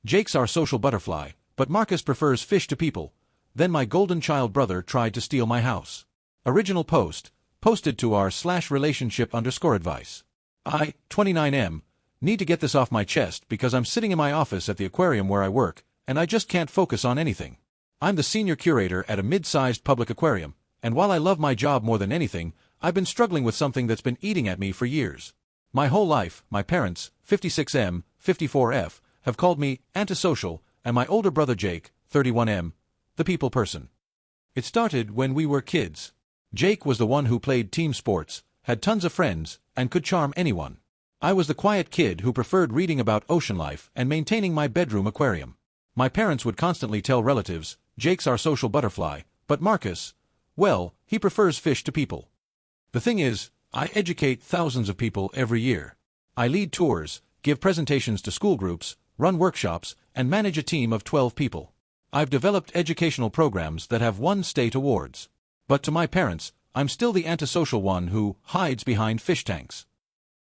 Jake's our social butterfly, but Marcus prefers fish to people. Then my golden child brother tried to steal my house. Original post, posted to r/relationship_advice. I, 29M, need to get this off my chest because I'm sitting in my office at the aquarium where I work, and I just can't focus on anything. I'm the senior curator at a mid-sized public aquarium, and while I love my job more than anything, I've been struggling with something that's been eating at me for years. My whole life, my parents, 56M, 54F, have called me antisocial, and my older brother Jake, 31M, the people person. It started when we were kids. Jake was the one who played team sports, had tons of friends, and could charm anyone. I was the quiet kid who preferred reading about ocean life and maintaining my bedroom aquarium. My parents would constantly tell relatives, Jake's our social butterfly, but Marcus, well, he prefers fish to people. The thing is, I educate thousands of people every year. I lead tours, give presentations to school groups, run workshops, and manage a team of 12 people. I've developed educational programs that have won state awards. But to my parents, I'm still the antisocial one who hides behind fish tanks.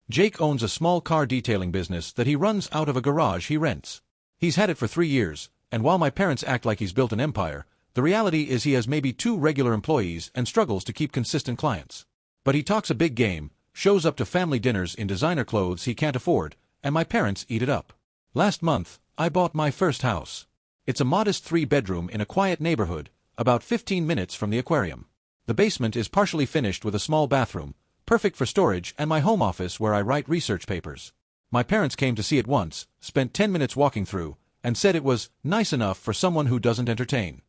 Jake owns a small car detailing business that he runs out of a garage he rents. He's had it for 3 years, and while my parents act like he's built an empire, the reality is he has maybe 2 regular employees and struggles to keep consistent clients. But he talks a big game, shows up to family dinners in designer clothes he can't afford, and my parents eat it up. Last month, I bought my first house. It's a modest 3-bedroom in a quiet neighborhood, about 15 minutes from the aquarium. The basement is partially finished with a small bathroom, perfect for storage, and my home office where I write research papers. My parents came to see it once, spent 10 minutes walking through, and said it was nice enough for someone who doesn't entertain.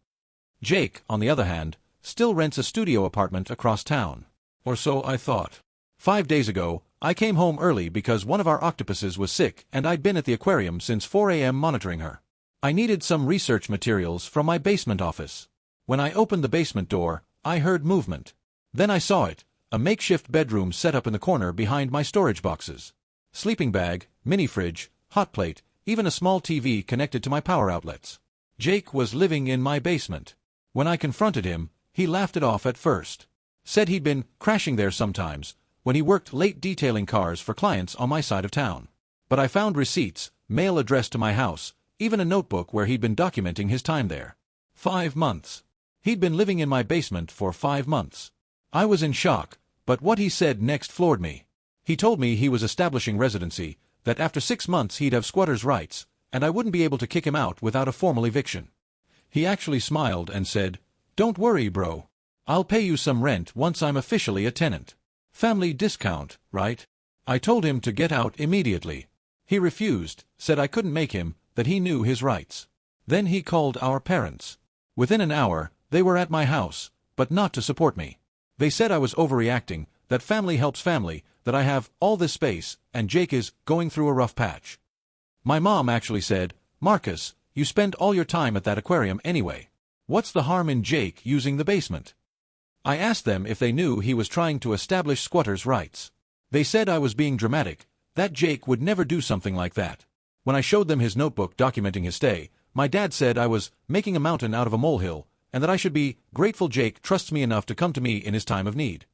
Jake, on the other hand, still rents a studio apartment across town. Or so I thought. 5 days ago, I came home early because one of our octopuses was sick and I'd been at the aquarium since 4 a.m. monitoring her. I needed some research materials from my basement office. When I opened the basement door, I heard movement. Then I saw it, a makeshift bedroom set up in the corner behind my storage boxes. Sleeping bag, mini fridge, hot plate, even a small TV connected to my power outlets. Jake was living in my basement. When I confronted him, he laughed it off at first. Said he'd been crashing there sometimes, when he worked late detailing cars for clients on my side of town. But I found receipts, mail addressed to my house, even a notebook where he'd been documenting his time there. 5 months. He'd been living in my basement for 5 months. I was in shock, but what he said next floored me. He told me he was establishing residency, that after 6 months he'd have squatter's rights, and I wouldn't be able to kick him out without a formal eviction. He actually smiled and said, "Don't worry, bro. I'll pay you some rent once I'm officially a tenant. Family discount, right?" I told him to get out immediately. He refused, said I couldn't make him, that he knew his rights. Then he called our parents. Within an hour, they were at my house, but not to support me. They said I was overreacting, that family helps family, that I have all this space, and Jake is going through a rough patch. My mom actually said, "Marcus, you spend all your time at that aquarium anyway. What's the harm in Jake using the basement?" I asked them if they knew he was trying to establish squatters' rights. They said I was being dramatic, that Jake would never do something like that. When I showed them his notebook documenting his stay, my dad said I was making a mountain out of a molehill, and that I should be grateful Jake trusts me enough to come to me in his time of need.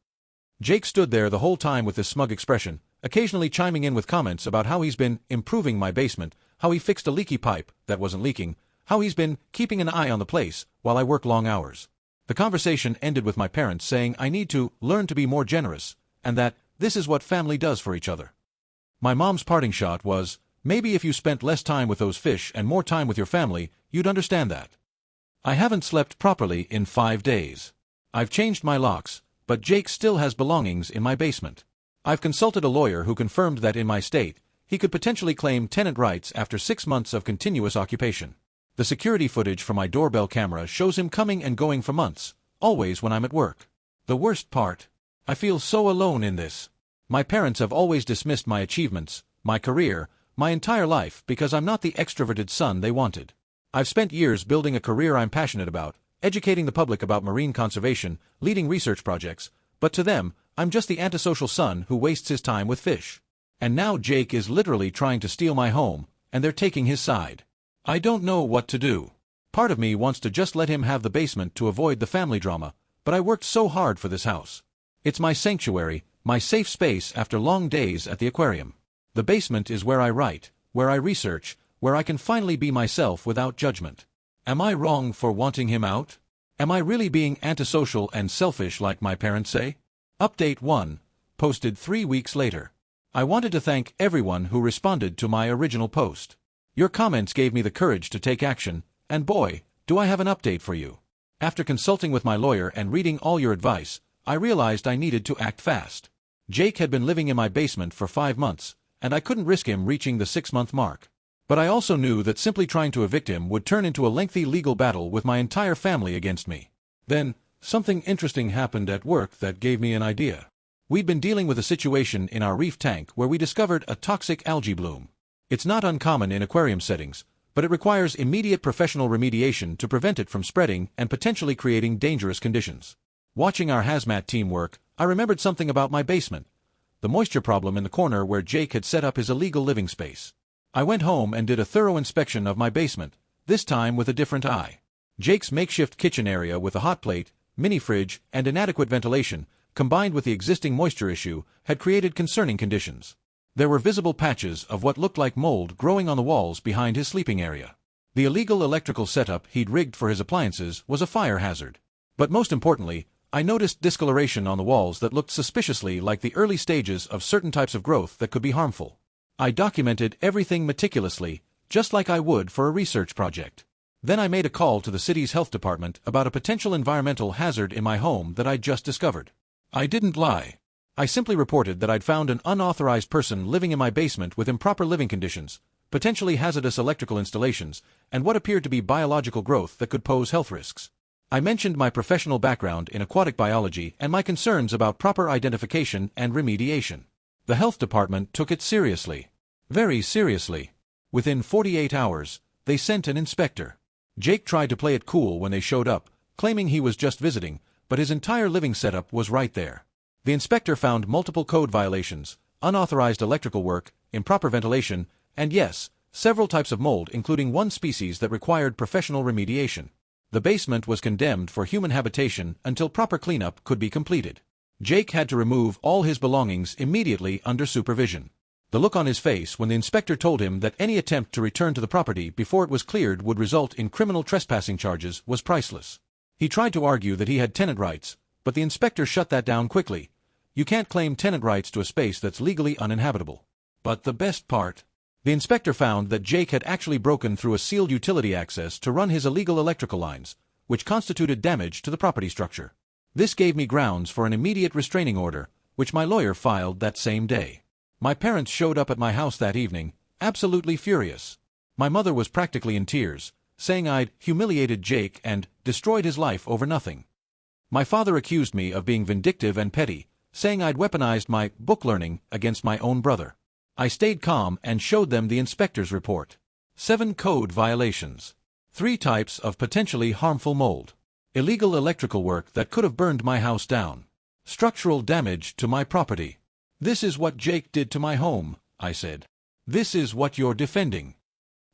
Jake stood there the whole time with this smug expression, occasionally chiming in with comments about how he's been improving my basement, how he fixed a leaky pipe that wasn't leaking, how he's been keeping an eye on the place while I work long hours. The conversation ended with my parents saying I need to learn to be more generous, and that this is what family does for each other. My mom's parting shot was, "Maybe if you spent less time with those fish and more time with your family, you'd understand that." I haven't slept properly in 5 days. I've changed my locks, but Jake still has belongings in my basement. I've consulted a lawyer who confirmed that in my state, he could potentially claim tenant rights after 6 months of continuous occupation. The security footage from my doorbell camera shows him coming and going for months, always when I'm at work. The worst part, I feel so alone in this. My parents have always dismissed my achievements, my career, my entire life because I'm not the extroverted son they wanted. I've spent years building a career I'm passionate about, educating the public about marine conservation, leading research projects, but to them, I'm just the antisocial son who wastes his time with fish. And now Jake is literally trying to steal my home, and they're taking his side. I don't know what to do. Part of me wants to just let him have the basement to avoid the family drama, but I worked so hard for this house. It's my sanctuary, my safe space after long days at the aquarium. The basement is where I write, where I research, where I can finally be myself without judgment. Am I wrong for wanting him out? Am I really being antisocial and selfish like my parents say? Update 1, posted 3 weeks later. I wanted to thank everyone who responded to my original post. Your comments gave me the courage to take action, and boy, do I have an update for you. After consulting with my lawyer and reading all your advice, I realized I needed to act fast. Jake had been living in my basement for 5 months, and I couldn't risk him reaching the 6-month mark. But I also knew that simply trying to evict him would turn into a lengthy legal battle with my entire family against me. Then, something interesting happened at work that gave me an idea. We'd been dealing with a situation in our reef tank where we discovered a toxic algae bloom. It's not uncommon in aquarium settings, but it requires immediate professional remediation to prevent it from spreading and potentially creating dangerous conditions. Watching our hazmat team work, I remembered something about my basement, the moisture problem in the corner where Jake had set up his illegal living space. I went home and did a thorough inspection of my basement, this time with a different eye. Jake's makeshift kitchen area with a hot plate, mini fridge, and inadequate ventilation, combined with the existing moisture issue, had created concerning conditions. There were visible patches of what looked like mold growing on the walls behind his sleeping area. The illegal electrical setup he'd rigged for his appliances was a fire hazard. But most importantly, I noticed discoloration on the walls that looked suspiciously like the early stages of certain types of growth that could be harmful. I documented everything meticulously, just like I would for a research project. Then I made a call to the city's health department about a potential environmental hazard in my home that I'd just discovered. I didn't lie. I simply reported that I'd found an unauthorized person living in my basement with improper living conditions, potentially hazardous electrical installations, and what appeared to be biological growth that could pose health risks. I mentioned my professional background in aquatic biology and my concerns about proper identification and remediation. The health department took it seriously. Very seriously. Within 48 hours, they sent an inspector. Jake tried to play it cool when they showed up, claiming he was just visiting, but his entire living setup was right there. The inspector found multiple code violations, unauthorized electrical work, improper ventilation, and yes, several types of mold, including one species that required professional remediation. The basement was condemned for human habitation until proper cleanup could be completed. Jake had to remove all his belongings immediately under supervision. The look on his face when the inspector told him that any attempt to return to the property before it was cleared would result in criminal trespassing charges was priceless. He tried to argue that he had tenant rights, but the inspector shut that down quickly. You can't claim tenant rights to a space that's legally uninhabitable. But the best part? The inspector found that Jake had actually broken through a sealed utility access to run his illegal electrical lines, which constituted damage to the property structure. This gave me grounds for an immediate restraining order, which my lawyer filed that same day. My parents showed up at my house that evening, absolutely furious. My mother was practically in tears, saying I'd humiliated Jake and destroyed his life over nothing. My father accused me of being vindictive and petty, saying I'd weaponized my book learning against my own brother. I stayed calm and showed them the inspector's report. 7 code violations. 3 types of potentially harmful mold. Illegal electrical work that could have burned my house down. Structural damage to my property. This is what Jake did to my home, I said. This is what you're defending.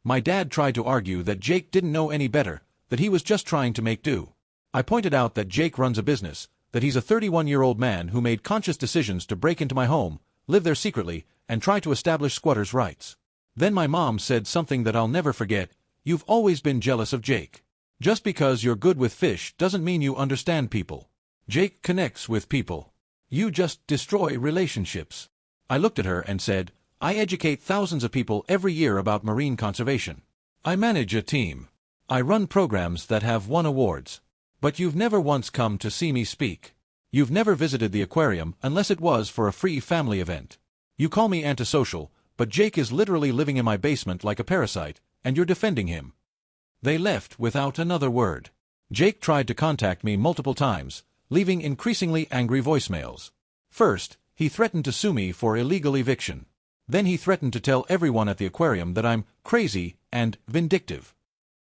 My dad tried to argue that Jake didn't know any better, that he was just trying to make do. I pointed out that Jake runs a business, that he's a 31-year-old man who made conscious decisions to break into my home, live there secretly, and try to establish squatters' rights. Then my mom said something that I'll never forget. You've always been jealous of Jake. Just because you're good with fish doesn't mean you understand people. Jake connects with people. You just destroy relationships. I looked at her and said, I educate thousands of people every year about marine conservation. I manage a team. I run programs that have won awards. But you've never once come to see me speak. You've never visited the aquarium unless it was for a free family event. You call me antisocial, but Jake is literally living in my basement like a parasite, and you're defending him. They left without another word. Jake tried to contact me multiple times, leaving increasingly angry voicemails. First, he threatened to sue me for illegal eviction. Then he threatened to tell everyone at the aquarium that I'm crazy and vindictive.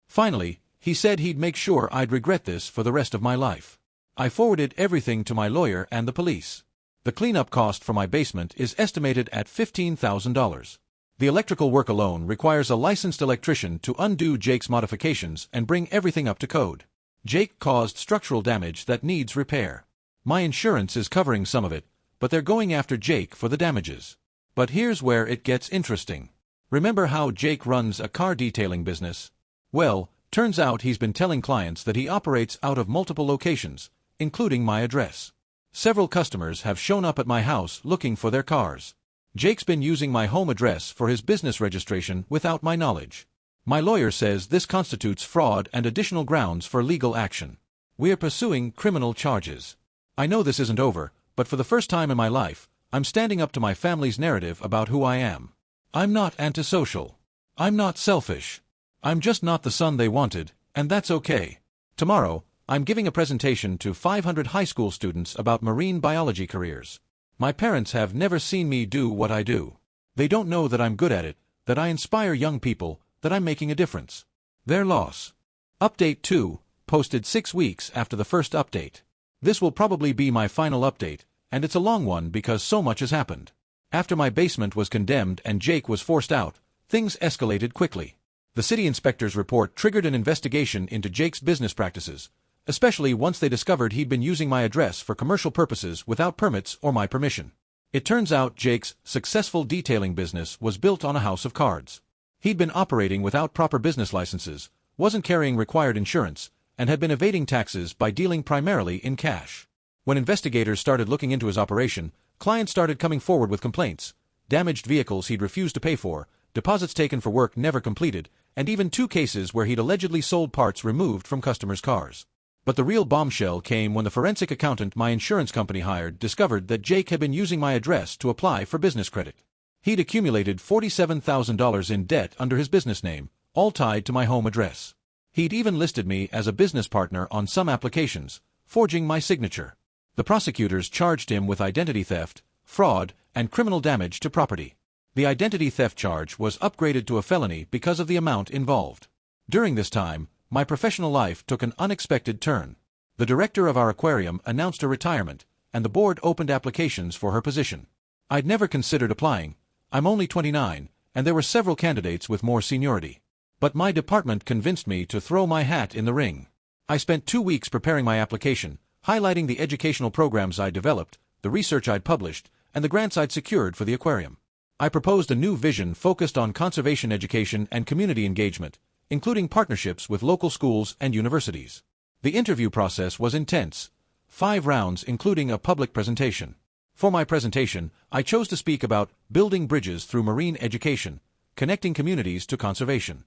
Finally, he said he'd make sure I'd regret this for the rest of my life. I forwarded everything to my lawyer and the police. The cleanup cost for my basement is estimated at $15,000. The electrical work alone requires a licensed electrician to undo Jake's modifications and bring everything up to code. Jake caused structural damage that needs repair. My insurance is covering some of it, but they're going after Jake for the damages. But here's where it gets interesting. Remember how Jake runs a car detailing business? Well, turns out he's been telling clients that he operates out of multiple locations, including my address. Several customers have shown up at my house looking for their cars. Jake's been using my home address for his business registration without my knowledge. My lawyer says this constitutes fraud and additional grounds for legal action. We are pursuing criminal charges. I know this isn't over, but for the first time in my life, I'm standing up to my family's narrative about who I am. I'm not antisocial. I'm not selfish. I'm just not the son they wanted, and that's okay. Tomorrow, I'm giving a presentation to 500 high school students about marine biology careers. My parents have never seen me do what I do. They don't know that I'm good at it, that I inspire young people, that I'm making a difference. Their loss. Update 2, posted 6 weeks after the first update. This will probably be my final update, and it's a long one because so much has happened. After my basement was condemned and Jake was forced out, things escalated quickly. The city inspector's report triggered an investigation into Jake's business practices, especially once they discovered he'd been using my address for commercial purposes without permits or my permission. It turns out Jake's successful detailing business was built on a house of cards. He'd been operating without proper business licenses, wasn't carrying required insurance, and had been evading taxes by dealing primarily in cash. When investigators started looking into his operation, clients started coming forward with complaints, damaged vehicles he'd refused to pay for, deposits taken for work never completed, and even 2 cases where he'd allegedly sold parts removed from customers' cars. But the real bombshell came when the forensic accountant my insurance company hired discovered that Jake had been using my address to apply for business credit. He'd accumulated $47,000 in debt under his business name, all tied to my home address. He'd even listed me as a business partner on some applications, forging my signature. The prosecutors charged him with identity theft, fraud, and criminal damage to property. The identity theft charge was upgraded to a felony because of the amount involved. During this time, my professional life took an unexpected turn. The director of our aquarium announced her retirement, and the board opened applications for her position. I'd never considered applying. I'm only 29, and there were several candidates with more seniority. But my department convinced me to throw my hat in the ring. I spent 2 weeks preparing my application, highlighting the educational programs I'd developed, the research I'd published, and the grants I'd secured for the aquarium. I proposed a new vision focused on conservation education and community engagement, including partnerships with local schools and universities. The interview process was intense, 5 rounds including a public presentation. For my presentation, I chose to speak about building bridges through marine education, connecting communities to conservation.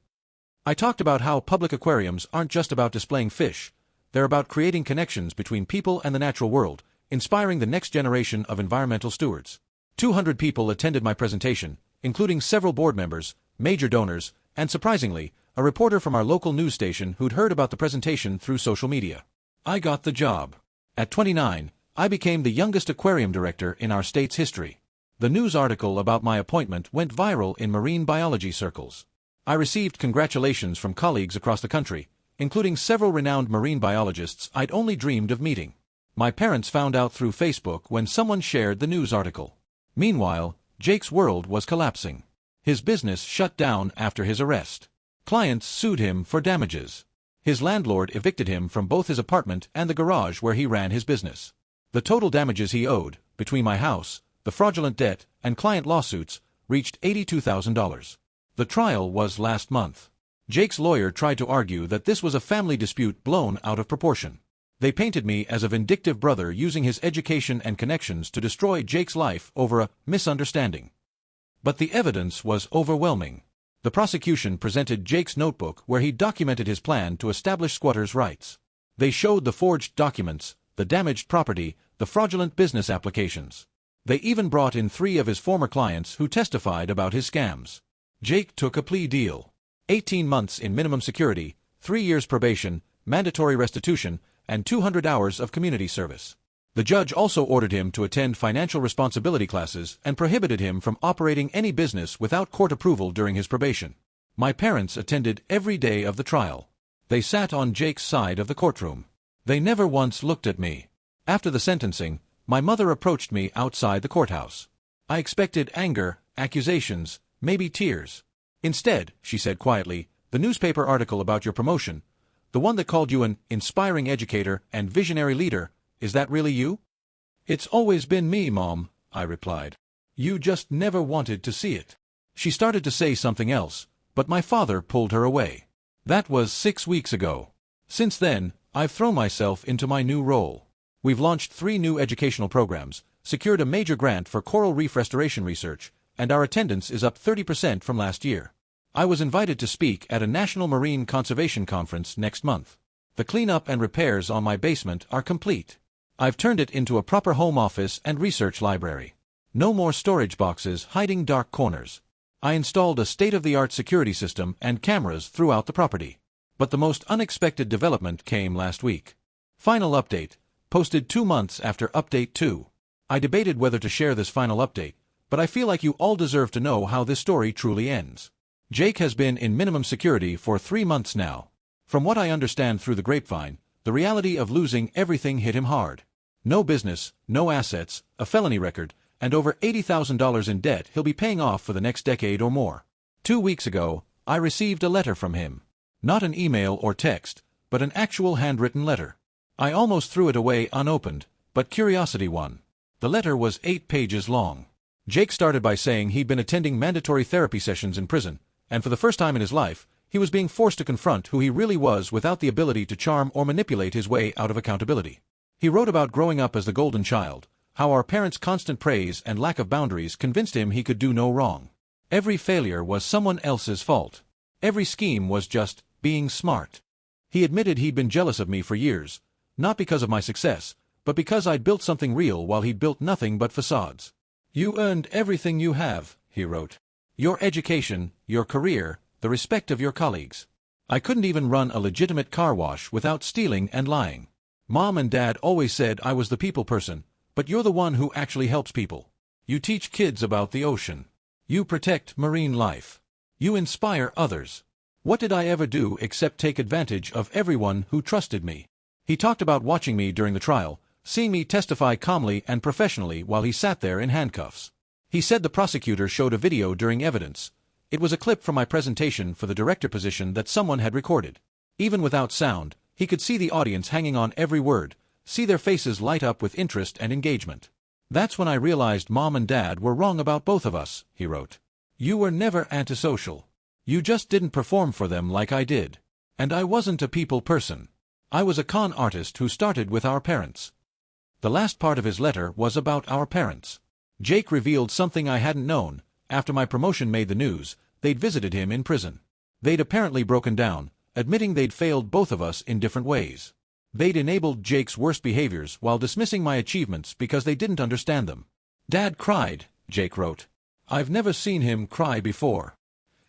I talked about how public aquariums aren't just about displaying fish, they're about creating connections between people and the natural world, inspiring the next generation of environmental stewards. 200 people attended my presentation, including several board members, major donors, and surprisingly, a reporter from our local news station who'd heard about the presentation through social media. I got the job. At 29, I became the youngest aquarium director in our state's history. The news article about my appointment went viral in marine biology circles. I received congratulations from colleagues across the country, including several renowned marine biologists I'd only dreamed of meeting. My parents found out through Facebook when someone shared the news article. Meanwhile, Jake's world was collapsing. His business shut down after his arrest. Clients sued him for damages. His landlord evicted him from both his apartment and the garage where he ran his business. The total damages he owed, between my house, the fraudulent debt, and client lawsuits, reached $82,000. The trial was last month. Jake's lawyer tried to argue that this was a family dispute blown out of proportion. They painted me as a vindictive brother using his education and connections to destroy Jake's life over a misunderstanding. But the evidence was overwhelming. The prosecution presented Jake's notebook where he documented his plan to establish squatters' rights. They showed the forged documents, the damaged property, the fraudulent business applications. They even brought in 3 of his former clients who testified about his scams. Jake took a plea deal. 18 months in minimum security, 3 years probation, mandatory restitution, and 200 hours of community service. The judge also ordered him to attend financial responsibility classes and prohibited him from operating any business without court approval during his probation. My parents attended every day of the trial. They sat on Jake's side of the courtroom. They never once looked at me. After the sentencing, my mother approached me outside the courthouse. I expected anger, accusations, maybe tears. Instead, she said quietly, the newspaper article about your promotion, the one that called you an inspiring educator and visionary leader, is that really you? It's always been me, Mom, I replied. You just never wanted to see it. She started to say something else, but my father pulled her away. That was 6 weeks ago. Since then, I've thrown myself into my new role. We've launched 3 new educational programs, secured a major grant for coral reef restoration research, and our attendance is up 30% from last year. I was invited to speak at a National Marine Conservation Conference next month. The cleanup and repairs on my basement are complete. I've turned it into a proper home office and research library. No more storage boxes hiding dark corners. I installed a state-of-the-art security system and cameras throughout the property. But the most unexpected development came last week. Final update, posted 2 months after update 2. I debated whether to share this final update, but I feel like you all deserve to know how this story truly ends. Jake has been in minimum security for 3 months now. From what I understand through the grapevine, the reality of losing everything hit him hard. No business, no assets, a felony record, and over $80,000 in debt he'll be paying off for the next decade or more. 2 weeks ago, I received a letter from him. Not an email or text, but an actual handwritten letter. I almost threw it away unopened, but curiosity won. The letter was 8 pages long. Jake started by saying he'd been attending mandatory therapy sessions in prison, and for the first time in his life, he was being forced to confront who he really was without the ability to charm or manipulate his way out of accountability. He wrote about growing up as the golden child, how our parents' constant praise and lack of boundaries convinced him he could do no wrong. Every failure was someone else's fault. Every scheme was just being smart. He admitted he'd been jealous of me for years, not because of my success, but because I'd built something real while he'd built nothing but facades. "You earned everything you have," he wrote. "Your education, your career, the respect of your colleagues. I couldn't even run a legitimate car wash without stealing and lying. Mom and Dad always said I was the people person, but you're the one who actually helps people. You teach kids about the ocean. You protect marine life. You inspire others. What did I ever do except take advantage of everyone who trusted me?" He talked about watching me during the trial, seeing me testify calmly and professionally while he sat there in handcuffs. He said the prosecutor showed a video during evidence. It was a clip from my presentation for the director position that someone had recorded. Even without sound, he could see the audience hanging on every word, see their faces light up with interest and engagement. "That's when I realized Mom and Dad were wrong about both of us," he wrote. "You were never antisocial. You just didn't perform for them like I did. And I wasn't a people person. I was a con artist who started with our parents." The last part of his letter was about our parents. Jake revealed something I hadn't known. After my promotion made the news, they'd visited him in prison. They'd apparently broken down, admitting they'd failed both of us in different ways. They'd enabled Jake's worst behaviors while dismissing my achievements because they didn't understand them. "Dad cried," Jake wrote. "I've never seen him cry before.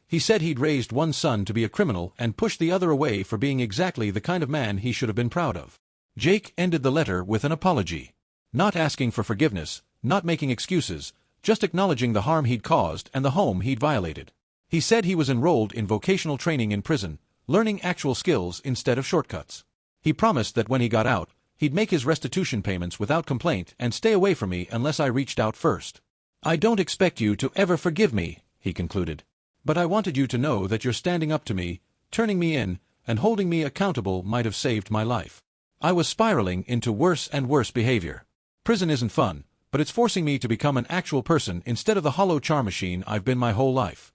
He said he'd raised one son to be a criminal and pushed the other away for being exactly the kind of man he should have been proud of." Jake ended the letter with an apology. Not asking for forgiveness, not making excuses, just acknowledging the harm he'd caused and the home he'd violated. He said he was enrolled in vocational training in prison, learning actual skills instead of shortcuts. He promised that when he got out, he'd make his restitution payments without complaint and stay away from me unless I reached out first. "I don't expect you to ever forgive me," he concluded. "But I wanted you to know that your standing up to me, turning me in, and holding me accountable might have saved my life. I was spiraling into worse and worse behavior. Prison isn't fun, but it's forcing me to become an actual person instead of the hollow charm machine I've been my whole life."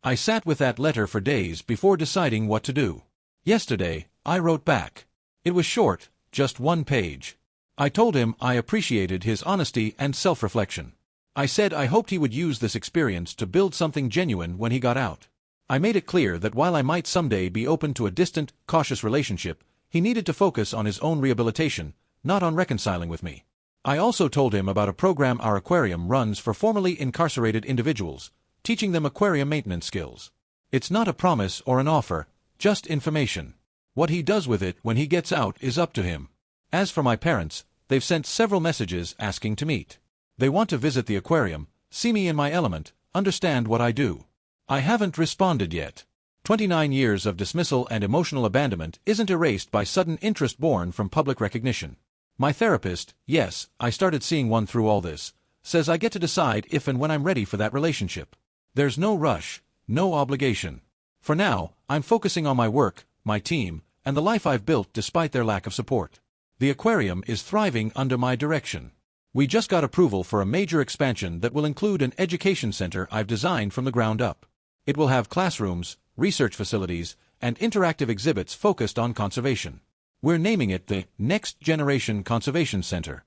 I sat with that letter for days before deciding what to do. Yesterday, I wrote back. It was short, just 1 page. I told him I appreciated his honesty and self-reflection. I said I hoped he would use this experience to build something genuine when he got out. I made it clear that while I might someday be open to a distant, cautious relationship, he needed to focus on his own rehabilitation, not on reconciling with me. I also told him about a program our aquarium runs for formerly incarcerated individuals, teaching them aquarium maintenance skills. It's not a promise or an offer, just information. What he does with it when he gets out is up to him. As for my parents, they've sent several messages asking to meet. They want to visit the aquarium, see me in my element, understand what I do. I haven't responded yet. 29 years of dismissal and emotional abandonment isn't erased by sudden interest born from public recognition. My therapist, yes, I started seeing one through all this, says I get to decide if and when I'm ready for that relationship. There's no rush, no obligation. For now, I'm focusing on my work, my team, and the life I've built despite their lack of support. The aquarium is thriving under my direction. We just got approval for a major expansion that will include an education center I've designed from the ground up. It will have classrooms, research facilities, and interactive exhibits focused on conservation. We're naming it the Next Generation Conservation Center.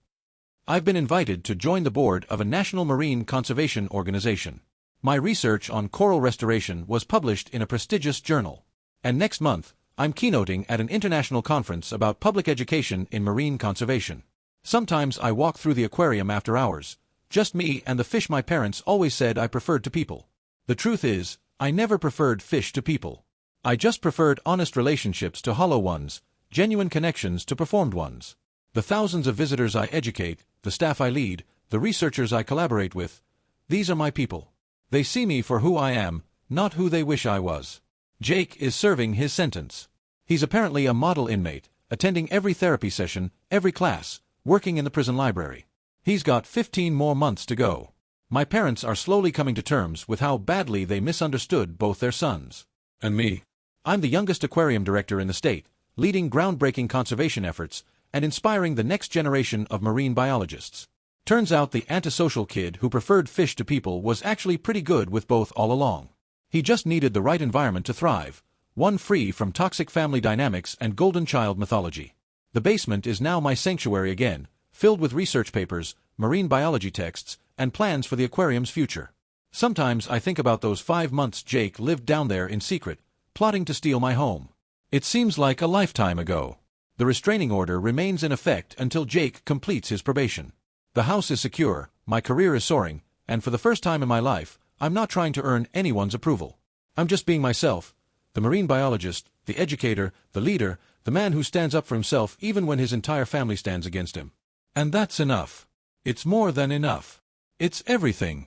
I've been invited to join the board of a national marine conservation organization. My research on coral restoration was published in a prestigious journal. And next month, I'm keynoting at an international conference about public education in marine conservation. Sometimes I walk through the aquarium after hours, just me and the fish my parents always said I preferred to people. The truth is, I never preferred fish to people. I just preferred honest relationships to hollow ones, genuine connections to performed ones. The thousands of visitors I educate, the staff I lead, the researchers I collaborate with, these are my people. They see me for who I am, not who they wish I was. Jake is serving his sentence. He's apparently a model inmate, attending every therapy session, every class, working in the prison library. He's got 15 more months to go. My parents are slowly coming to terms with how badly they misunderstood both their sons and me. I'm the youngest aquarium director in the state, leading groundbreaking conservation efforts and inspiring the next generation of marine biologists. Turns out the antisocial kid who preferred fish to people was actually pretty good with both all along. He just needed the right environment to thrive, one free from toxic family dynamics and golden child mythology. The basement is now my sanctuary again, filled with research papers, marine biology texts, and plans for the aquarium's future. Sometimes I think about those 5 months Jake lived down there in secret, plotting to steal my home. It seems like a lifetime ago. The restraining order remains in effect until Jake completes his probation. The house is secure, my career is soaring, and for the first time in my life, I'm not trying to earn anyone's approval. I'm just being myself, the marine biologist, the educator, the leader, the man who stands up for himself even when his entire family stands against him. And that's enough. It's more than enough. It's everything.